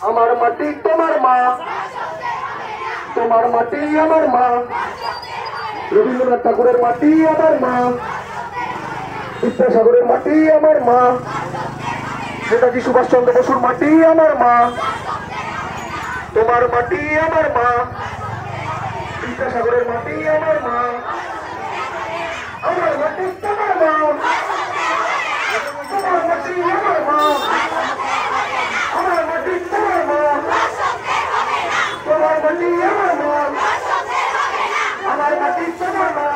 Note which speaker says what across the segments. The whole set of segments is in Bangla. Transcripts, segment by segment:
Speaker 1: আমার মাটি তোমার মা, তোমার মাটি আমার মা, রবীন্দ্রনাথ ঠাকুরের মাটি আমার মা, বিদ্যাসাগরের মাটি আমার মা, নেতাজি সুভাষচন্দ্র বসুর মাটি আমার মা, তোমার মাটি আমার মা, বিদ্যাসাগরের মাটি আমার মা, আমার মাটি তোমার মা, তোমার মাটি আমার মা, আমার মাটি তোমার মা, তোমার মাটি আমার মা, আমার মাটি তোমার মা।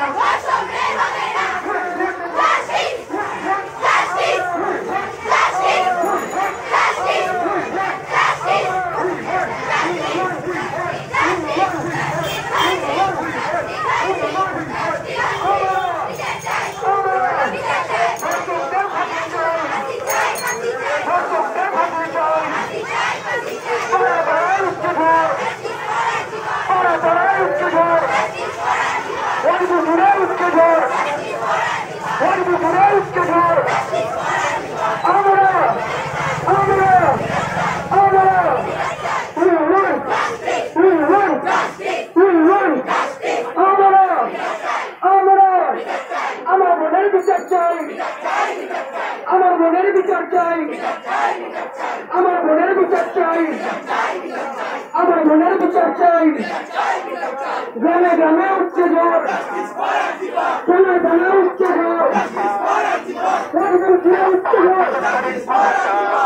Speaker 1: আমার বোনের বিচার চাই, আমার বোনের বিচার চাই, আমার বোনের বিচার চাই। গ্রামে গ্রামে উঠছে ঝড়, থানায় থানায় উঠছে ঝড়, উঠছে ঝড়।